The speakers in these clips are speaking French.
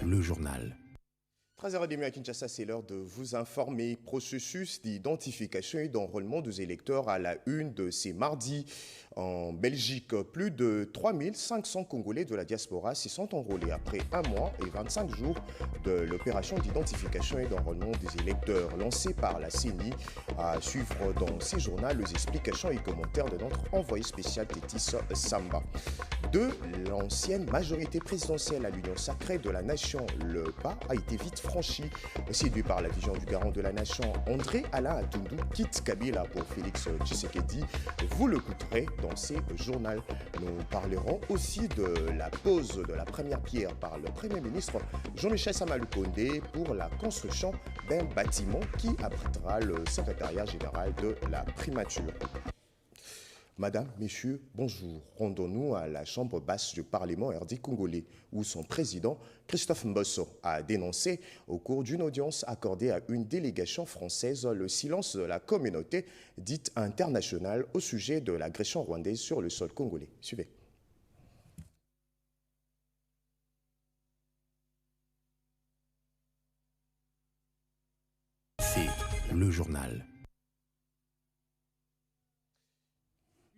le journal. 13h30 à Kinshasa, c'est l'heure de vous informer. Processus d'identification et d'enrôlement des électeurs à la une de ces mardis. En Belgique, plus de 3500 Congolais de la diaspora s'y sont enrôlés après 1 mois et 25 jours de l'opération d'identification et d'enrôlement des électeurs lancée par la CENI. À suivre dans ces journaux les explications et commentaires de notre envoyé spécial Tétis Samba. De l'ancienne majorité présidentielle à l'Union sacrée de la nation, le pas a été vite franchi. Séduit par la vision du garant de la nation, André Alain Atundu quitte Kabila pour Félix Tshisekedi. Vous l'écouterez dans ces journaux. Nous parlerons aussi de la pose de la première pierre par le Premier ministre Jean-Michel Samalukonde pour la construction d'un bâtiment qui abritera le secrétariat général de la primature. Madame, Messieurs, bonjour. Rendons-nous à la chambre basse du Parlement RD congolais, où son président, Christophe Mbosso, a dénoncé au cours d'une audience accordée à une délégation française le silence de la communauté dite internationale au sujet de l'agression rwandaise sur le sol congolais. Suivez. C'est le journal.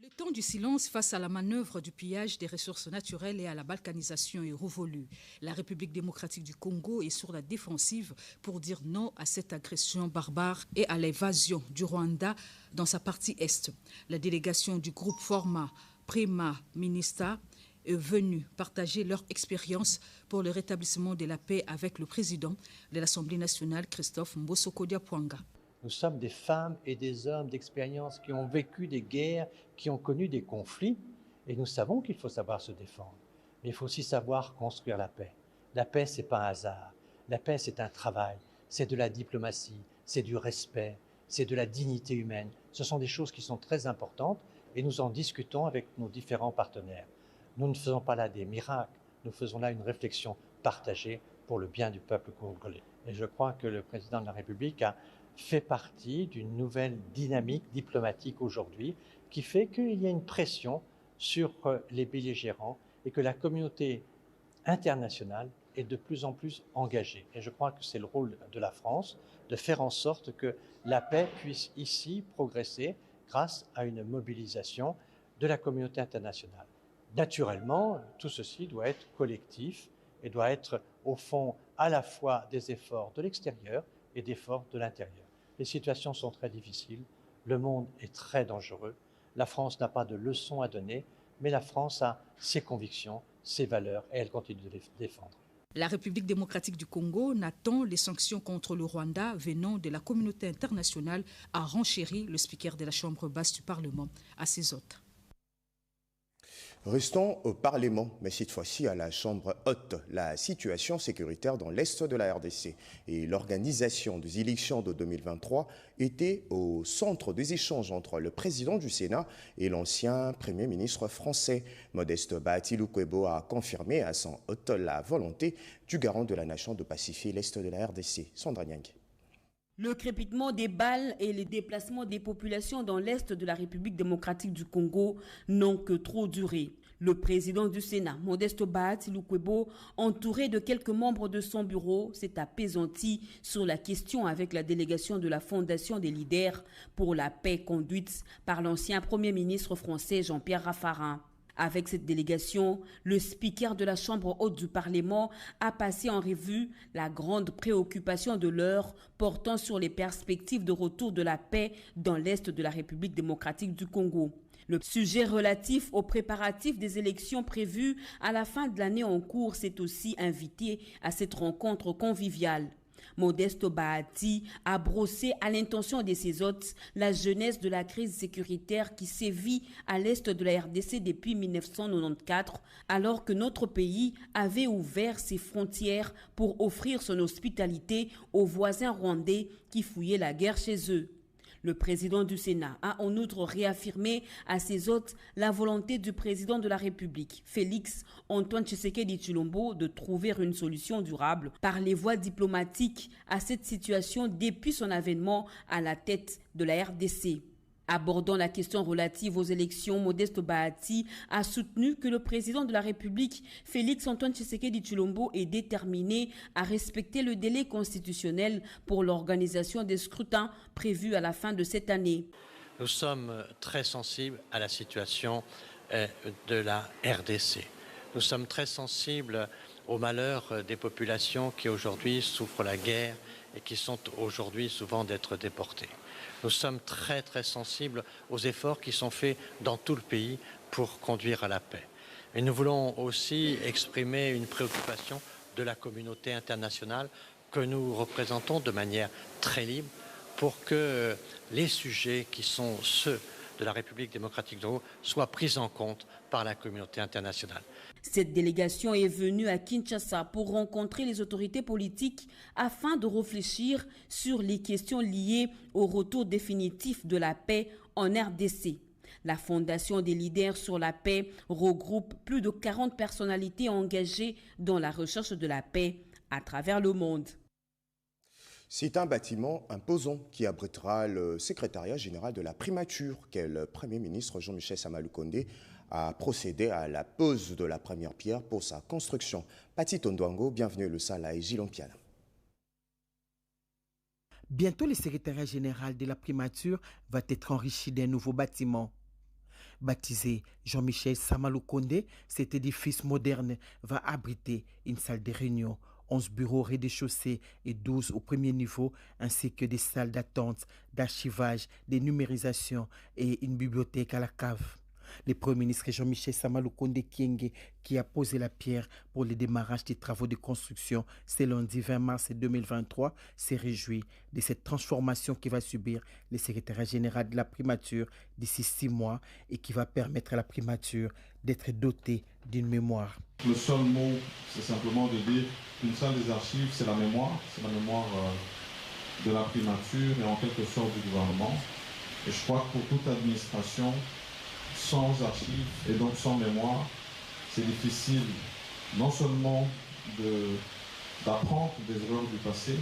Le temps du silence face à la manœuvre du pillage des ressources naturelles et à la balkanisation est révolu. La République démocratique du Congo est sur la défensive pour dire non à cette agression barbare et à l'évasion du Rwanda dans sa partie est. La délégation du groupe Forma Prima Ministra est venue partager leur expérience pour le rétablissement de la paix avec le président de l'Assemblée nationale, Christophe Mbosso Kodiapwanga. Nous sommes des femmes et des hommes d'expérience qui ont vécu des guerres, qui ont connu des conflits, et nous savons qu'il faut savoir se défendre. Mais il faut aussi savoir construire la paix. La paix, ce n'est pas un hasard. La paix, c'est un travail, c'est de la diplomatie, c'est du respect, c'est de la dignité humaine. Ce sont des choses qui sont très importantes et nous en discutons avec nos différents partenaires. Nous ne faisons pas là des miracles, nous faisons là une réflexion partagée pour le bien du peuple congolais. Et je crois que le président de la République a fait partie d'une nouvelle dynamique diplomatique aujourd'hui qui fait qu'il y a une pression sur les belligérants et que la communauté internationale est de plus en plus engagée. Et je crois que c'est le rôle de la France de faire en sorte que la paix puisse ici progresser grâce à une mobilisation de la communauté internationale. Naturellement, tout ceci doit être collectif et doit être au fond à la fois des efforts de l'extérieur et des efforts de l'intérieur. Les situations sont très difficiles, le monde est très dangereux, la France n'a pas de leçons à donner, mais la France a ses convictions, ses valeurs et elle continue de les défendre. La République démocratique du Congo n'attend les sanctions contre le Rwanda venant de la communauté internationale, a renchéri le speaker de la Chambre basse du Parlement à ses hôtes. Restons au Parlement, mais cette fois-ci à la Chambre haute. La situation sécuritaire dans l'Est de la RDC et l'organisation des élections de 2023 étaient au centre des échanges entre le président du Sénat et l'ancien Premier ministre français. Modeste Bahati Lukwebo a confirmé à son hôte la volonté du garant de la nation de pacifier l'Est de la RDC. Sandra Nyang. Le crépitement des balles et les déplacements des populations dans l'Est de la République démocratique du Congo n'ont que trop duré. Le président du Sénat, Modeste Bahati Lukwebo, entouré de quelques membres de son bureau, s'est apaisanti sur la question avec la délégation de la Fondation des leaders pour la paix conduite par l'ancien Premier ministre français Jean-Pierre Raffarin. Avec cette délégation, le speaker de la Chambre haute du Parlement a passé en revue la grande préoccupation de l'heure portant sur les perspectives de retour de la paix dans l'Est de la République démocratique du Congo. Le sujet relatif aux préparatifs des élections prévues à la fin de l'année en cours s'est aussi invité à cette rencontre conviviale. Modeste Bahati a brossé à l'intention de ses hôtes la jeunesse de la crise sécuritaire qui sévit à l'est de la RDC depuis 1994, alors que notre pays avait ouvert ses frontières pour offrir son hospitalité aux voisins rwandais qui fouillaient la guerre chez eux. Le président du Sénat a en outre réaffirmé à ses hôtes la volonté du président de la République, Félix Antoine Tshisekedi Tshilombo, de trouver une solution durable par les voies diplomatiques à cette situation depuis son avènement à la tête de la RDC. Abordant la question relative aux élections, Modeste Bahati a soutenu que le président de la République, Félix-Antoine Tshisekedi Tshilombo, est déterminé à respecter le délai constitutionnel pour l'organisation des scrutins prévus à la fin de cette année. Nous sommes très sensibles à la situation de la RDC. Nous sommes très sensibles au malheur des populations qui aujourd'hui souffrent la guerre et qui sont aujourd'hui souvent d'être déportées. Nous sommes très très sensibles aux efforts qui sont faits dans tout le pays pour conduire à la paix. Et nous voulons aussi exprimer une préoccupation de la communauté internationale que nous représentons de manière très libre pour que les sujets qui sont ceux de la République démocratique du Congo soient pris en compte par la communauté internationale. Cette délégation est venue à Kinshasa pour rencontrer les autorités politiques afin de réfléchir sur les questions liées au retour définitif de la paix en RDC. La Fondation des leaders sur la paix regroupe plus de 40 personnalités engagées dans la recherche de la paix à travers le monde. C'est un bâtiment imposant qui abritera le secrétariat général de la primature, quel Premier ministre Jean-Michel Sama-Lukonde a procédé à la pose de la première pierre pour sa construction. Pati Tondouango, bienvenue le Sala et Gilles Piana. Bientôt, le secrétariat général de la primature va être enrichi d'un nouveau bâtiment. Baptisé Jean-Michel Sama-Lukonde, cet édifice moderne va abriter une salle de réunion, 11 bureaux au rez-de-chaussée et 12 au premier niveau, ainsi que des salles d'attente, d'archivage, de numérisation et une bibliothèque à la cave. Le Premier ministre Jean-Michel Sama-Lukonde Kyenge, qui a posé la pierre pour le démarrage des travaux de construction ce lundi 20 mars 2023, s'est réjoui de cette transformation qui va subir le secrétariat général de la primature d'ici 6 mois et qui va permettre à la primature d'être dotée d'une mémoire. Le seul mot, c'est simplement de dire qu'une salle des archives, c'est la mémoire de la primature et en quelque sorte du gouvernement. Et je crois que pour toute administration, sans archives et donc sans mémoire, c'est difficile non seulement d'apprendre des erreurs du passé,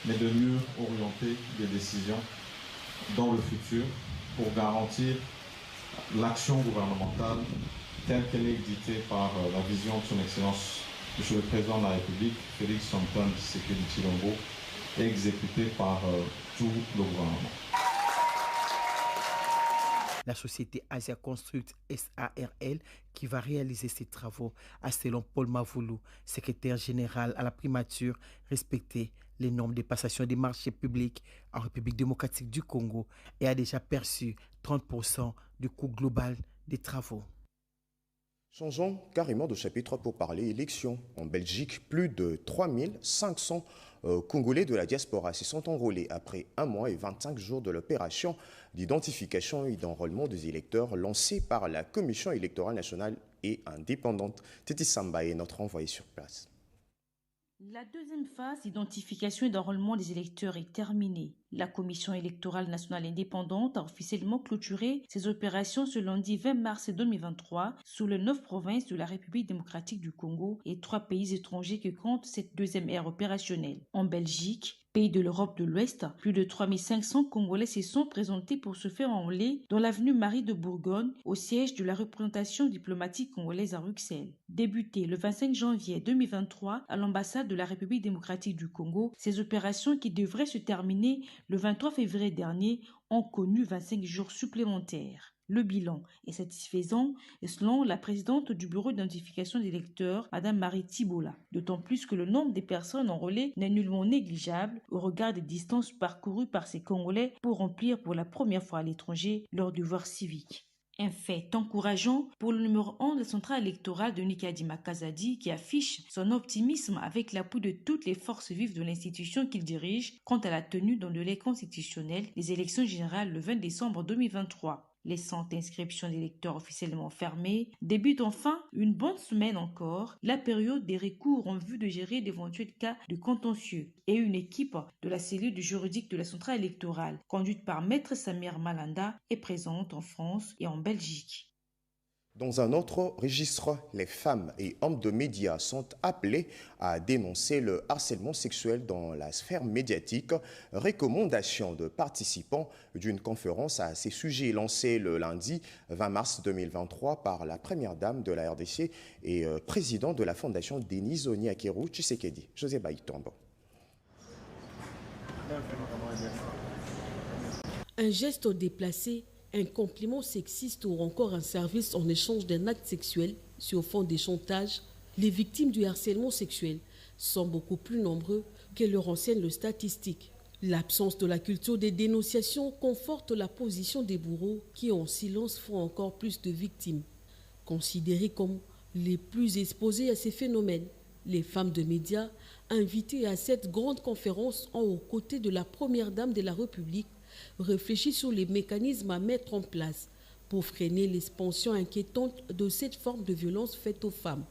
mais de mieux orienter des décisions dans le futur pour garantir l'action gouvernementale telle qu'elle est dictée par la vision de son Excellence, M. le Président de la République, Félix-Antoine Tshisekedi Tshilombo, et exécutée par tout le gouvernement. La société Asia Construct SARL qui va réaliser ces travaux a, selon Paul Mavoulou, secrétaire général à la primature, respecté les normes de passation des marchés publics en République démocratique du Congo et a déjà perçu 30% du coût global des travaux. Changeons carrément de chapitre pour parler élections. En Belgique, plus de 3500 Congolais de la diaspora se sont enrôlés après 1 mois et 25 jours de l'opération d'identification et d'enrôlement des électeurs lancée par la Commission électorale nationale et indépendante. Titi Samba est notre envoyé sur place. La deuxième phase d'identification et d'enrôlement des électeurs est terminée. La Commission électorale nationale indépendante a officiellement clôturé ses opérations ce lundi 20 mars 2023 sous les 9 provinces de la République démocratique du Congo et 3 pays étrangers qui comptent cette deuxième ère opérationnelle. En Belgique, pays de l'Europe de l'Ouest, plus de 3500 Congolais se sont présentés pour se faire enrôler dans l'avenue Marie de Bourgogne, au siège de la représentation diplomatique congolaise à Bruxelles. Débuté le 25 janvier 2023 à l'ambassade de la République démocratique du Congo, ces opérations qui devraient se terminer le 23 février dernier ont connu 25 jours supplémentaires. Le bilan est satisfaisant et selon la présidente du bureau d'identification des électeurs, Mme Marie Thibola. D'autant plus que le nombre des personnes enrôlées n'est nullement négligeable au regard des distances parcourues par ces Congolais pour remplir pour la première fois à l'étranger leur devoir civique. Un fait encourageant pour le numéro 1 de la centrale électorale de Nikadima Kazadi qui affiche son optimisme avec l'appui de toutes les forces vives de l'institution qu'il dirige quant à la tenue dans le délai constitutionnel des élections générales le 20 décembre 2023. Les centres d'inscription d'électeurs officiellement fermés débutent enfin une bonne semaine encore la période des recours en vue de gérer d'éventuels cas de contentieux et une équipe de la cellule du juridique de la centrale électorale conduite par Maître Samir Malanda est présente en France et en Belgique. Dans un autre registre, les femmes et hommes de médias sont appelés à dénoncer le harcèlement sexuel dans la sphère médiatique. Recommandation de participants d'une conférence à ces sujets lancée le lundi 20 mars 2023 par la première dame de la RDC et président de la fondation Denise Oniakeru Tshisekedi, José Baïtombo. Un geste déplacé, un compliment sexiste ou encore un service en échange d'un acte sexuel sur fond de chantage, les victimes du harcèlement sexuel sont beaucoup plus nombreux que le renseignent les statistiques. L'absence de la culture des dénonciations conforte la position des bourreaux qui en silence font encore plus de victimes. Considérées comme les plus exposées à ces phénomènes, les femmes de médias invitées à cette grande conférence ont aux côtés de la première dame de la République réfléchi sur les mécanismes à mettre en place pour freiner l'expansion inquiétante de cette forme de violence faite aux femmes.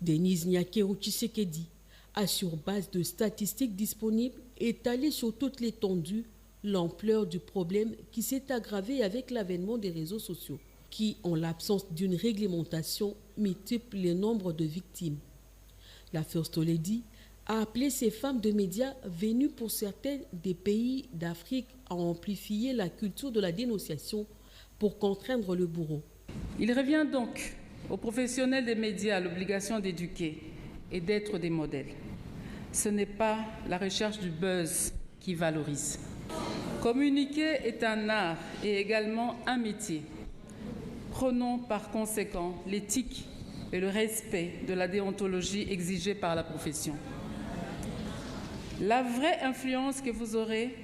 Denise Oniakeru Tshisekedi a, sur base de statistiques disponibles, étalé sur toute l'étendue l'ampleur du problème qui s'est aggravé avec l'avènement des réseaux sociaux, qui, en l'absence d'une réglementation, multiplient le nombre de victimes. La First Lady a appelé ces femmes de médias venues pour certains des pays d'Afrique à amplifier la culture de la dénonciation pour contraindre le bourreau. Il revient donc aux professionnels des médias l'obligation d'éduquer et d'être des modèles. Ce n'est pas la recherche du buzz qui valorise. Communiquer est un art et également un métier. Prenons par conséquent l'éthique et le respect de la déontologie exigée par la profession. La vraie influence que vous aurez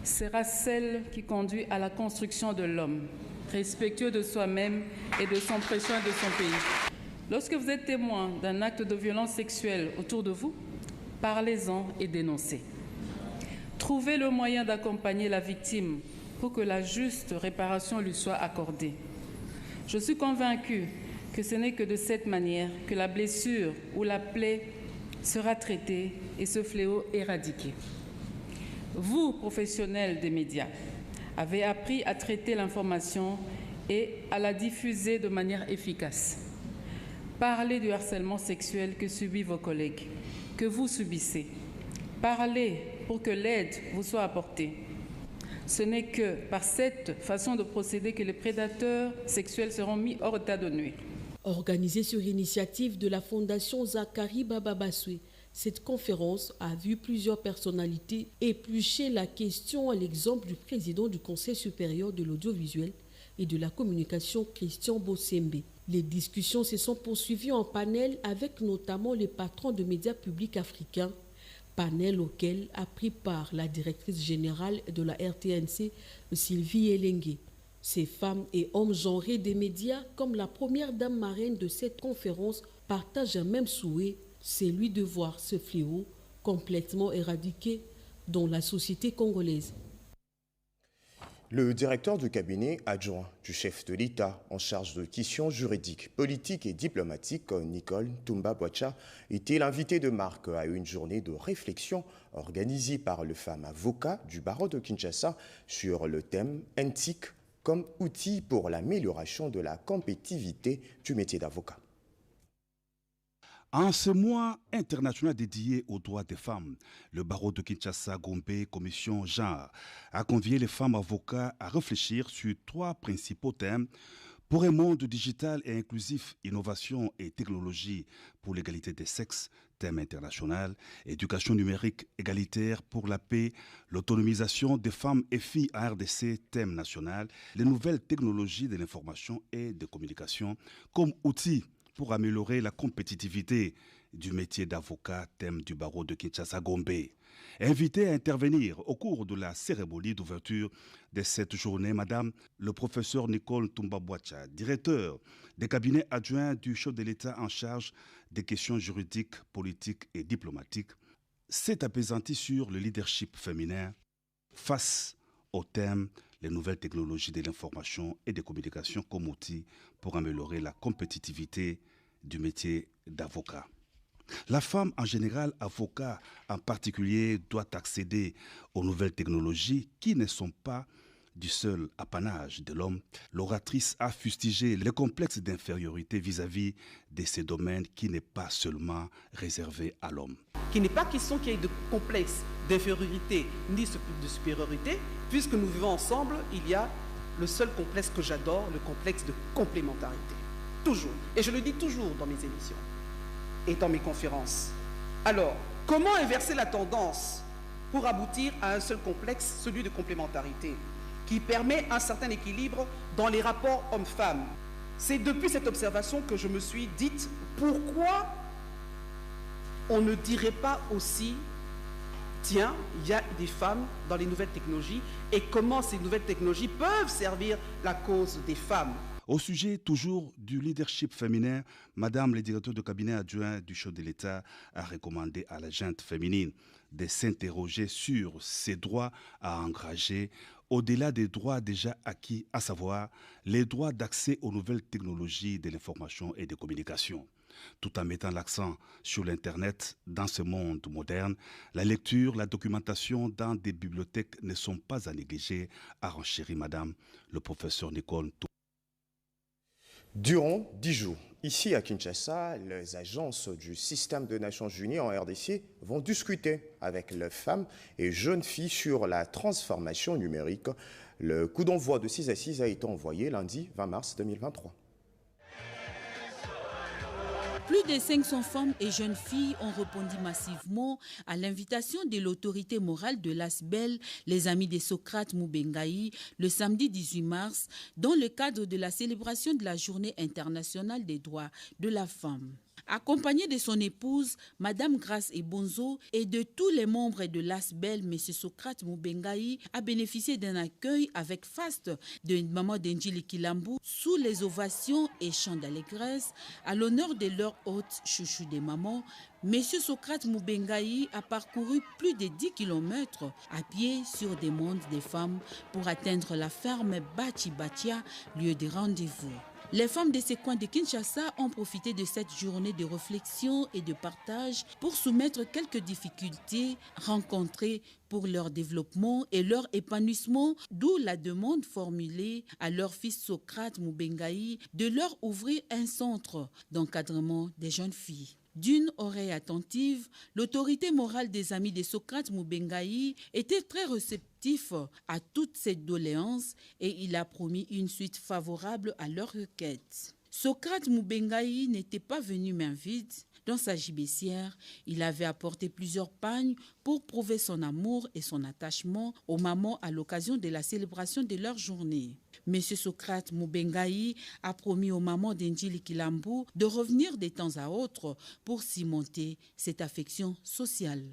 sera celle qui conduit à la construction de l'homme, respectueux de soi-même et de son prochain et de son pays. Lorsque vous êtes témoin d'un acte de violence sexuelle autour de vous, parlez-en et dénoncez. Trouvez le moyen d'accompagner la victime pour que la juste réparation lui soit accordée. Je suis convaincue que ce n'est que de cette manière que la blessure ou la plaie sera traitée et ce fléau éradiqué. Vous, professionnels des médias, avez appris à traiter l'information et à la diffuser de manière efficace. Parlez du harcèlement sexuel que subissent vos collègues, que vous subissez. Parlez pour que l'aide vous soit apportée. Ce n'est que par cette façon de procéder que les prédateurs sexuels seront mis hors état de nuire. Organisée sur initiative de la Fondation Zakari Baba-Bassoué, cette conférence a vu plusieurs personnalités éplucher la question à l'exemple du président du Conseil supérieur de l'audiovisuel et de la communication, Christian Bossembe. Les discussions se sont poursuivies en panel avec notamment les patrons de médias publics africains, panel auquel a pris part la directrice générale de la RTNC, Sylvie Elengue. Ces femmes et hommes genrés des médias, comme la première dame marraine de cette conférence, partagent un même souhait, celui de voir ce fléau complètement éradiqué dans la société congolaise. Le directeur du cabinet adjoint du chef de l'État en charge de questions juridiques, politiques et diplomatiques, Nicole Ntumba-Bwacha, était l'invité de marque à une journée de réflexion organisée par le femmes avocat du barreau de Kinshasa sur le thème « Éthique comme outil pour l'amélioration de la compétitivité du métier d'avocat ». En ce mois international dédié aux droits des femmes, le barreau de Kinshasa Gombe, commission genre, a convié les femmes avocats à réfléchir sur 3 principaux thèmes pour un monde digital et inclusif, innovation et technologie pour l'égalité des sexes, thème international, éducation numérique égalitaire pour la paix, l'autonomisation des femmes et filles à RDC, thème national, les nouvelles technologies de l'information et de communication comme outils pour améliorer la compétitivité du métier d'avocat, thème du barreau de Kinshasa Gombe. Invité à intervenir au cours de la cérémonie d'ouverture de cette journée, Madame le professeur Nicole Ntumba-Bwacha, directeur des cabinets adjoints du chef de l'État en charge des questions juridiques, politiques et diplomatiques, s'est apaisantie sur le leadership féminin face au thème les nouvelles technologies de l'information et des communications comme outil pour améliorer la compétitivité du métier d'avocat. La femme en général, avocat en particulier, doit accéder aux nouvelles technologies qui ne sont pas du seul apanage de l'homme, l'oratrice a fustigé les complexes d'infériorité vis-à-vis de ces domaines qui n'est pas seulement réservé à l'homme. Qu'il n'est pas question qu'il y ait de complexe d'infériorité ni de supériorité, puisque nous vivons ensemble, il y a le seul complexe que j'adore, le complexe de complémentarité. Toujours. Et je le dis toujours dans mes émissions et dans mes conférences. Alors, comment inverser la tendance pour aboutir à un seul complexe, celui de complémentarité, qui permet un certain équilibre dans les rapports hommes-femmes? C'est depuis cette observation que je me suis dite, pourquoi on ne dirait pas aussi, tiens, il y a des femmes dans les nouvelles technologies et comment ces nouvelles technologies peuvent servir la cause des femmes. Au sujet toujours du leadership féminin, Madame le directeur de cabinet adjoint du chef de l'État a recommandé à la gente féminine de s'interroger sur ses droits à engager au-delà des droits déjà acquis, à savoir les droits d'accès aux nouvelles technologies de l'information et de communication. Tout en mettant l'accent sur l'Internet dans ce monde moderne, la lecture, la documentation dans des bibliothèques ne sont pas à négliger, a renchéri Madame le professeur Nicole. Durant 10 jours, ici à Kinshasa, les agences du système des Nations Unies en RDC vont discuter avec les femmes et jeunes filles sur la transformation numérique. Le coup d'envoi de 6 à 6 a été envoyé lundi 20 mars 2023. Plus de 500 femmes et jeunes filles ont répondu massivement à l'invitation de l'autorité morale de l'ASBEL, les Amis de Socrate Mubengai, le samedi 18 mars, dans le cadre de la célébration de la Journée internationale des droits de la femme. Accompagné de son épouse, Madame Grace Ebonzo, et de tous les membres de l'ASBEL, M. Socrate Mubengai a bénéficié d'un accueil avec faste de Maman Denjili Kilambu sous les ovations et chants d'allégresse à l'honneur de leur hôte chouchou des mamans. M. Socrate Mubengai a parcouru plus de 10 km à pied sur des mondes des femmes pour atteindre la ferme Bachi Batia, lieu de rendez-vous. Les femmes de ces coins de Kinshasa ont profité de cette journée de réflexion et de partage pour soumettre quelques difficultés rencontrées pour leur développement et leur épanouissement, d'où la demande formulée à leur fils Socrate Mubengai de leur ouvrir un centre d'encadrement des jeunes filles. D'une oreille attentive, l'autorité morale des Amis de Socrate Mubengai était très réceptif à toutes ces doléances et il a promis une suite favorable à leurs requêtes. Socrate Mubengai n'était pas venu main vide. Dans sa gibecière, il avait apporté plusieurs pagnes pour prouver son amour et son attachement aux mamans à l'occasion de la célébration de leur journée. M. Socrate Mubengai a promis aux mamans d'Endjili Kilambu de revenir de temps à autre pour cimenter cette affection sociale.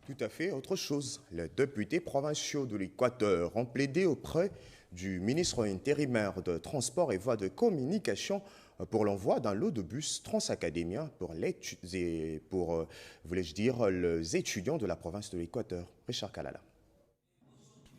Tout à fait autre chose. Les députés provinciaux de l'Équateur ont plaidé auprès du ministre intérimaire de Transport et Voies de Communication pour l'envoi d'un lot de bus transacadémiens pour les étudiants de la province de l'Équateur. Richard Kalala.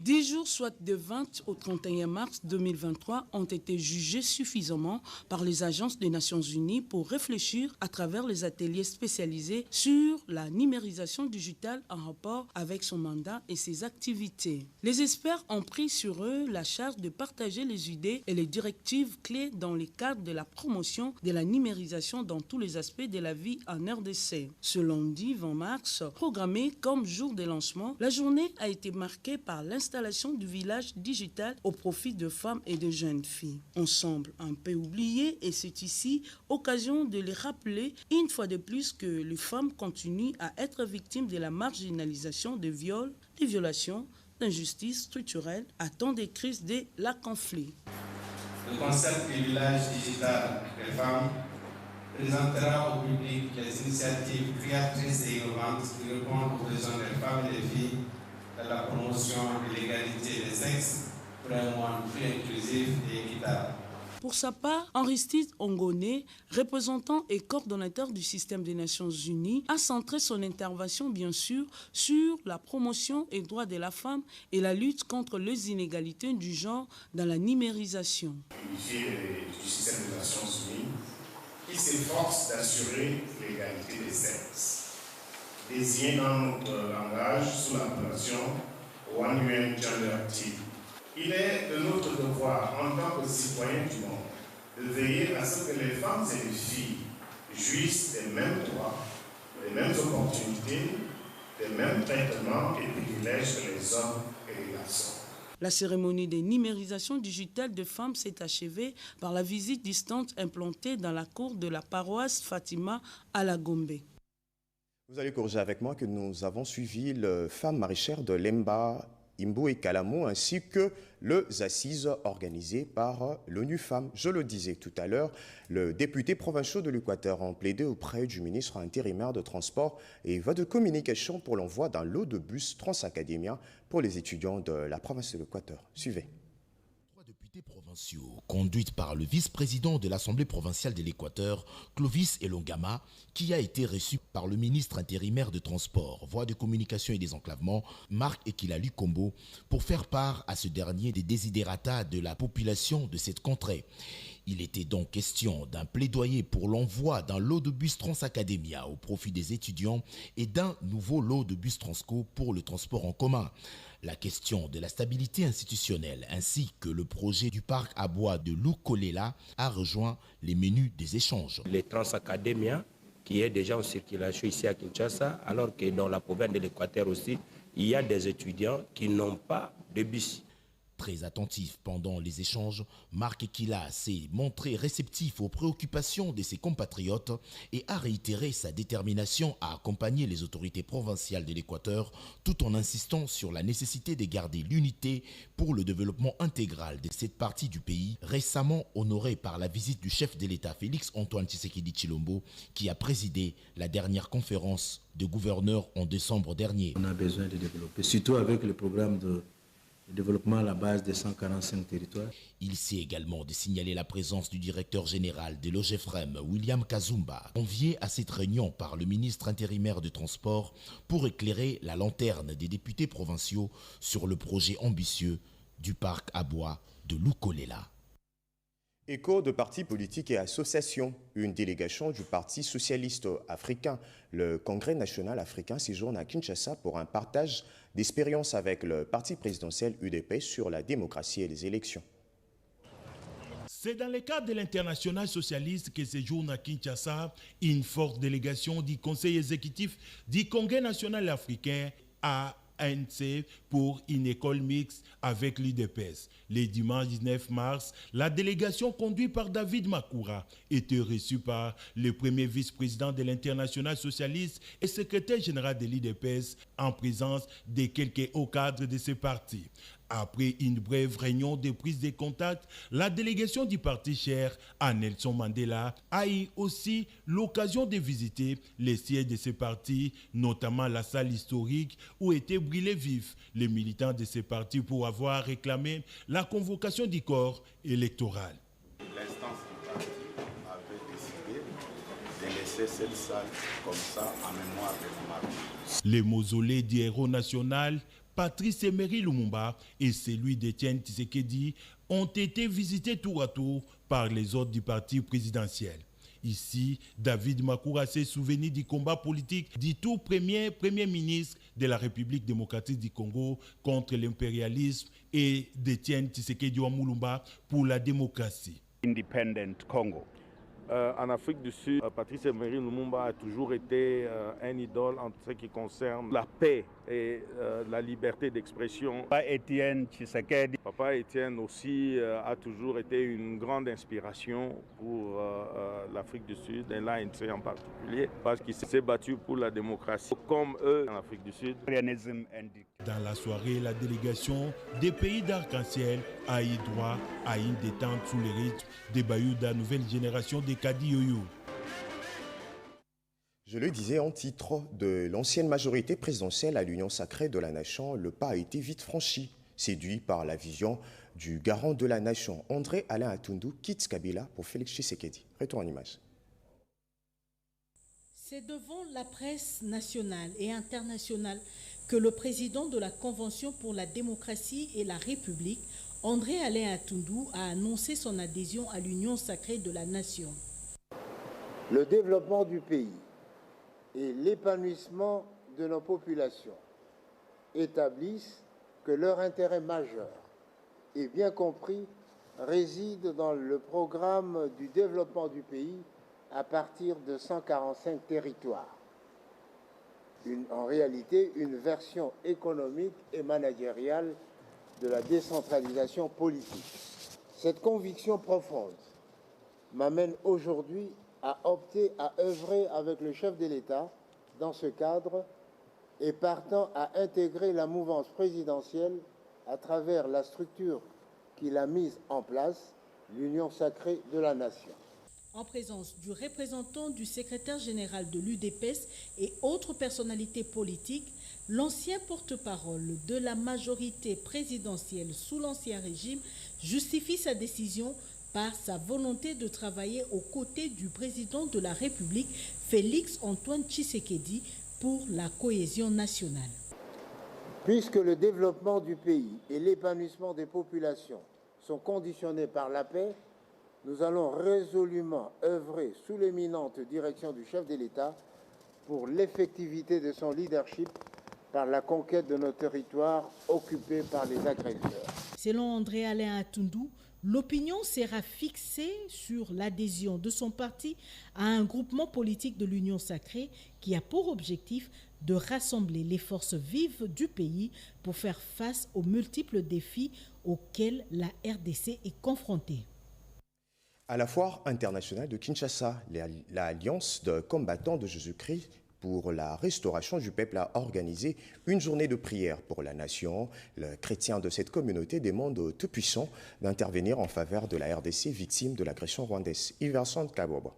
10 jours, soit de 20 au 31 mars 2023, ont été jugés suffisamment par les agences des Nations Unies pour réfléchir à travers les ateliers spécialisés sur la numérisation digitale en rapport avec son mandat et ses activités. Les experts ont pris sur eux la charge de partager les idées et les directives clés dans le cadre de la promotion de la numérisation dans tous les aspects de la vie en RDC. Ce lundi 20 mars, programmé comme jour de lancement, la journée a été marquée par l'installation du village digital au profit de femmes et de jeunes filles. On semble un peu oublié et c'est ici occasion de les rappeler une fois de plus que les femmes continuent à être victimes de la marginalisation, de viols, de violations, d'injustices structurelles à temps des crises de la conflit. Le concept du village digital des femmes présentera au public les initiatives créatrices et innovantes qui répondent aux besoins des femmes et des filles dans la promotion de l'égalité des sexes pour un monde plus inclusif et équitable. Pour sa part, Aristide Ongoné, représentant et coordonnateur du système des Nations Unies, a centré son intervention bien sûr sur la promotion et droits de la femme et la lutte contre les inégalités du genre dans la numérisation. Du système des Nations Unies qui s'efforce d'assurer l'égalité des sexes, désigné dans notre langage sous l'appellation One UN Gender Team. Il est de notre devoir en tant que citoyens du monde de veiller à ce que les femmes et les filles jouissent des mêmes droits, des mêmes opportunités, des mêmes traitements et privilèges que les hommes et les garçons. La cérémonie de numérisation digitale de femmes s'est achevée par la visite distante implantée dans la cour de la paroisse Fatima à la Gombe. Vous allez corriger avec moi que nous avons suivi le femme maraîchère de Lemba, Imbo et Kalamo, ainsi que les assises organisées par l'ONU Femmes. Je le disais tout à l'heure, le député provincial de l'Équateur a plaidé auprès du ministre intérimaire de Transport et voie de communication pour l'envoi d'un lot de bus Transacademia pour les étudiants de la province de l'Équateur. Suivez. Provinciaux, conduite par le vice-président de l'Assemblée provinciale de l'Équateur, Clovis Elongama, qui a été reçu par le ministre intérimaire de Transport, Voies de communication et désenclavement, Marc Ekilalu Kombo, pour faire part à ce dernier des desiderata de la population de cette contrée. Il était donc question d'un plaidoyer pour l'envoi d'un lot de bus Transacademia au profit des étudiants et d'un nouveau lot de bus Transco pour le transport en commun. La question de la stabilité institutionnelle ainsi que le projet du parc à bois de Lukolela a rejoint les menus des échanges. Les Transacademia, qui est déjà en circulation ici à Kinshasa, alors que dans la province de l'Équateur aussi, il y a des étudiants qui n'ont pas de bus. Très attentif pendant les échanges, Marc Ekila s'est montré réceptif aux préoccupations de ses compatriotes et a réitéré sa détermination à accompagner les autorités provinciales de l'Équateur tout en insistant sur la nécessité de garder l'unité pour le développement intégral de cette partie du pays, récemment honorée par la visite du chef de l'État Félix Antoine Tshisekedi Tshilombo qui a présidé la dernière conférence de gouverneurs en décembre dernier. On a besoin de développer, surtout avec le programme de développement à la base des 145 territoires. Il s'est également de signaler la présence du directeur général de l'OGEFREM, William Kazumba, convié à cette réunion par le ministre intérimaire de Transport pour éclairer la lanterne des députés provinciaux sur le projet ambitieux du parc à bois de Lukolela. Écho de partis politiques et associations, une délégation du Parti socialiste africain, le Congrès national africain, séjourne à Kinshasa pour un partage d'expérience avec le parti présidentiel UDP sur la démocratie et les élections. C'est dans le cadre de l'international socialiste que séjourne à Kinshasa une forte délégation du Conseil exécutif du Congrès national africain ANC pour une école mixte avec l'UDPS. Le dimanche 19 mars, la délégation conduite par David Makoura était reçue par le premier vice-président de l'International socialiste et secrétaire général de l'UDPS en présence de quelques hauts cadres de ce parti. Après une brève réunion de prise de contact, la délégation du parti cher à Nelson Mandela a eu aussi l'occasion de visiter les sièges de ce parti, notamment la salle historique où étaient brûlés vifs les militants de ce parti pour avoir réclamé la convocation du corps électoral. L'instance du parti avait décidé de laisser cette salle comme ça en mémoire de nos martyrs. Les mausolées du héros national Patrice Emery Lumumba et celui d'Étienne Tshisekedi ont été visités tour à tour par les autres du parti présidentiel. Ici, David Makoura s'est souvenu du combat politique du tout premier ministre de la République démocratique du Congo contre l'impérialisme et d'Étienne Tshisekedi Mulumba pour la démocratie. Independent Congo. En Afrique du Sud, Patrice Emery Lumumba a toujours été un idole en ce qui concerne la paix et la liberté d'expression. Papa Étienne Tshisekedi. Papa Étienne aussi a toujours été une grande inspiration pour l'Afrique du Sud et l'ANC en particulier, parce qu'il s'est battu pour la démocratie comme eux en Afrique du Sud. Dans la soirée, la délégation des pays d'arc-en-ciel a eu droit à une détente sous les rythmes des bayous de la nouvelle génération des Kadi Yoyo. Je le disais en titre de l'ancienne majorité présidentielle à l'Union sacrée de la nation, le pas a été vite franchi. Séduit par la vision du garant de la nation, André Alain Atundu quitte Kabila pour Félix Tshisekedi. Retour en image. C'est devant la presse nationale et internationale que le président de la Convention pour la démocratie et la République, André Alain Atundu, a annoncé son adhésion à l'Union sacrée de la nation. Le développement du pays et l'épanouissement de nos populations établissent que leur intérêt majeur et bien compris réside dans le programme du développement du pays à partir de 145 territoires. En réalité, une version économique et managériale de la décentralisation politique. Cette conviction profonde m'amène aujourd'hui à opter à œuvrer avec le chef de l'État dans ce cadre et partant à intégrer la mouvance présidentielle à travers la structure qu'il a mise en place, l'Union sacrée de la nation. En présence du représentant du secrétaire général de l'UDPS et autres personnalités politiques, l'ancien porte-parole de la majorité présidentielle sous l'ancien régime justifie sa décision par sa volonté de travailler aux côtés du président de la République, Félix Antoine Tshisekedi, pour la cohésion nationale. Puisque le développement du pays et l'épanouissement des populations sont conditionnés par la paix, nous allons résolument œuvrer sous l'éminente direction du chef de l'État pour l'effectivité de son leadership par la conquête de nos territoires occupés par les agresseurs. Selon André-Alain Atundu, l'opinion sera fixée sur l'adhésion de son parti à un groupement politique de l'Union sacrée qui a pour objectif de rassembler les forces vives du pays pour faire face aux multiples défis auxquels la RDC est confrontée. À la foire internationale de Kinshasa, l'Alliance de combattants de Jésus-Christ pour la restauration du peuple a organisé une journée de prière pour la nation. Les chrétiens de cette communauté demandent au Tout-Puissant d'intervenir en faveur de la RDC victime de l'agression rwandaise. Iverson Kabobo.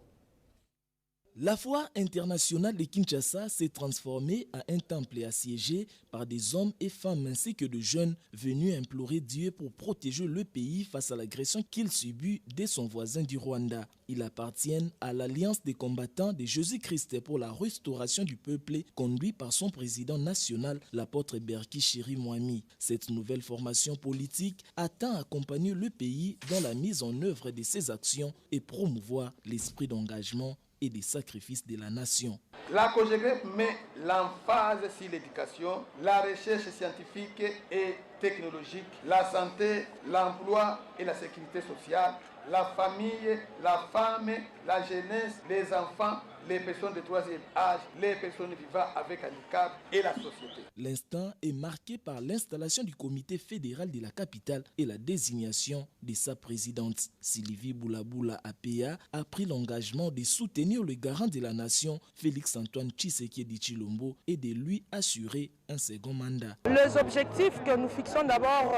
La foire internationale de Kinshasa s'est transformée en un temple assiégé par des hommes et femmes ainsi que de jeunes venus implorer Dieu pour protéger le pays face à l'agression qu'il subit de son voisin du Rwanda. Ils appartiennent à l'Alliance des combattants de Jésus-Christ pour la restauration du peuple conduit par son président national, l'apôtre Berki Chiri Mwami. Cette nouvelle formation politique attend à accompagner le pays dans la mise en œuvre de ses actions et promouvoir l'esprit d'engagement et des sacrifices de la nation. La COGEGREP met l'emphase sur l'éducation, la recherche scientifique et technologique, la santé, l'emploi et la sécurité sociale, la famille, la femme, la jeunesse, les enfants, les personnes de troisième âge, les personnes vivant avec handicap et la société. L'instant est marqué par l'installation du comité fédéral de la capitale et la désignation de sa présidente. Sylvie Boulaboula Apea a pris l'engagement de soutenir le garant de la nation, Félix Antoine Tshisekedi Tshilombo, et de lui assurer un second mandat. Les objectifs que nous fixons d'abord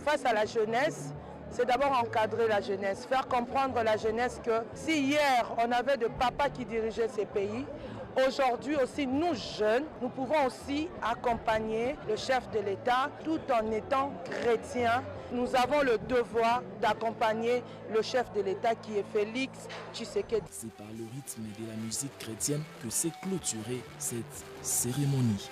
face à la jeunesse, c'est d'abord encadrer la jeunesse, faire comprendre à la jeunesse que si hier on avait des papas qui dirigeaient ces pays, aujourd'hui aussi nous jeunes, nous pouvons aussi accompagner le chef de l'État tout en étant chrétiens. Nous avons le devoir d'accompagner le chef de l'État qui est Félix Tshisekedi. C'est par le rythme de la musique chrétienne que s'est clôturée cette cérémonie.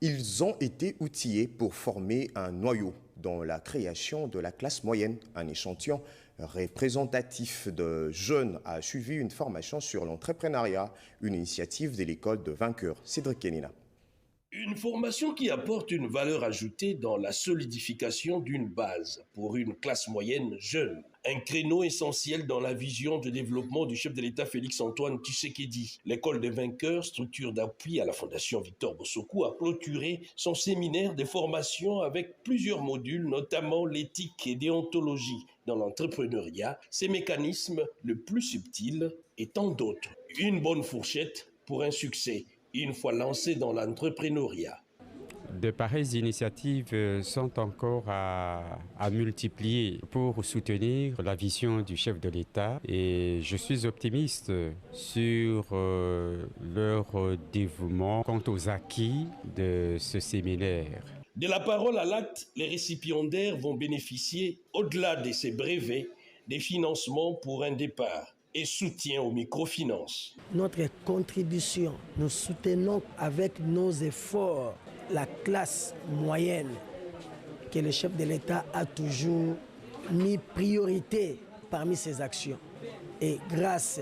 Ils ont été outillés pour former un noyau dans la création de la classe moyenne. Un échantillon représentatif de jeunes a suivi une formation sur l'entrepreneuriat, une initiative de l'école de vainqueurs. Cédric Kenina. Une formation qui apporte une valeur ajoutée dans la solidification d'une base pour une classe moyenne jeune. Un créneau essentiel dans la vision de développement du chef de l'État Félix Antoine Tshisekedi. L'école des vainqueurs, structure d'appui à la Fondation Victor Bossokou, a clôturé son séminaire de formation avec plusieurs modules, notamment l'éthique et déontologie dans l'entrepreneuriat, ses mécanismes le plus subtils et tant d'autres. Une bonne fourchette pour un succès, une fois lancé dans l'entrepreneuriat. De pareilles initiatives sont encore à multiplier pour soutenir la vision du chef de l'État et je suis optimiste sur leur dévouement quant aux acquis de ce séminaire. De la parole à l'acte, les récipiendaires vont bénéficier, au-delà de ces brevets, des financements pour un départ et soutien aux microfinances. Notre contribution, nous soutenons avec nos efforts la classe moyenne que le chef de l'État a toujours mis priorité parmi ses actions. Et grâce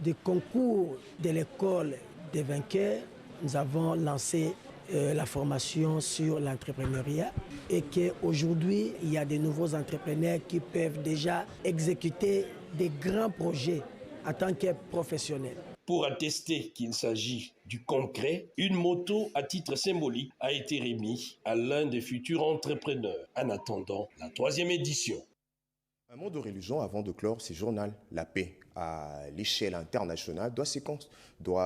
au concours de l'école des vainqueurs, nous avons lancé la formation sur l'entrepreneuriat et qu'aujourd'hui, il y a de nouveaux entrepreneurs qui peuvent déjà exécuter des grands projets en tant que professionnels. Pour attester qu'il s'agit du concret, une moto à titre symbolique a été remise à l'un des futurs entrepreneurs en attendant la 3e édition. Un mot de religion avant de clore ce journal. La paix à l'échelle internationale doit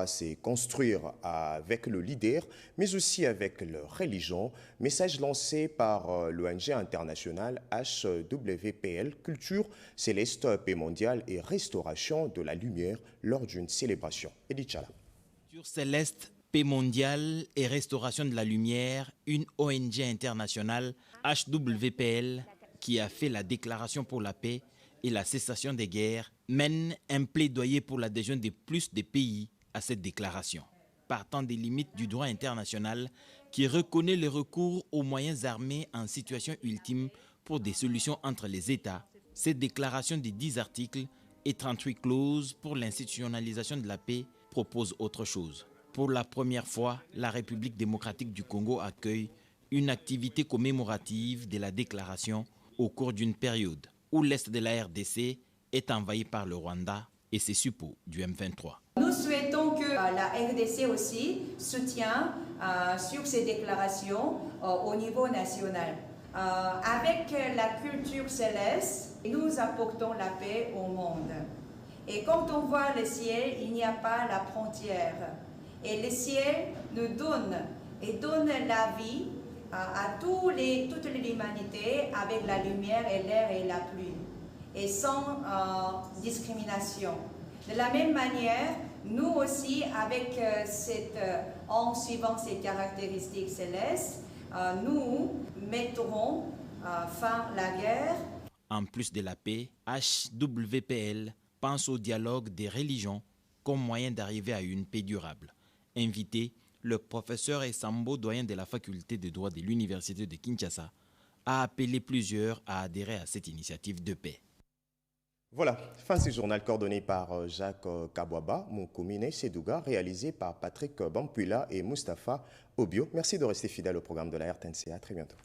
se construire avec le leader, mais aussi avec leur religion. Message lancé par l'ONG internationale HWPL, Culture Céleste, Paix mondiale et Restauration de la Lumière lors d'une célébration. Edith Chala. Culture Céleste, Paix mondiale et Restauration de la Lumière, une ONG internationale HWPL, qui a fait la déclaration pour la paix et la cessation des guerres, mène un plaidoyer pour l'adhésion de plus de pays à cette déclaration, partant des limites du droit international qui reconnaît le recours aux moyens armés en situation ultime pour des solutions entre les États. Cette déclaration de 10 articles et 38 clauses pour l'institutionnalisation de la paix propose autre chose. Pour la première fois, la République démocratique du Congo accueille une activité commémorative de la déclaration au cours d'une période où l'Est de la RDC est envahi par le Rwanda et ses suppôts du M23. Nous souhaitons que la RDC aussi soutienne sur ces déclarations au niveau national. Avec la culture céleste, nous apportons la paix au monde. Et quand on voit le ciel, il n'y a pas la frontière. Et le ciel nous donne la vie à toute l'humanité avec la lumière et l'air et la pluie, et sans discrimination. De la même manière, nous aussi, en suivant ces caractéristiques célestes, nous mettrons fin à la guerre. En plus de la paix, HWPL pense au dialogue des religions comme moyen d'arriver à une paix durable. Invité, le professeur Essambo, doyen de la faculté de droit de l'université de Kinshasa, a appelé plusieurs à adhérer à cette initiative de paix. Voilà, fin de ce journal coordonné par Jacques Kabouaba, Moukoumine Sedouga, réalisé par Patrick Bampuila et Mustapha Obio. Merci de rester fidèle au programme de la RTNC. À très bientôt.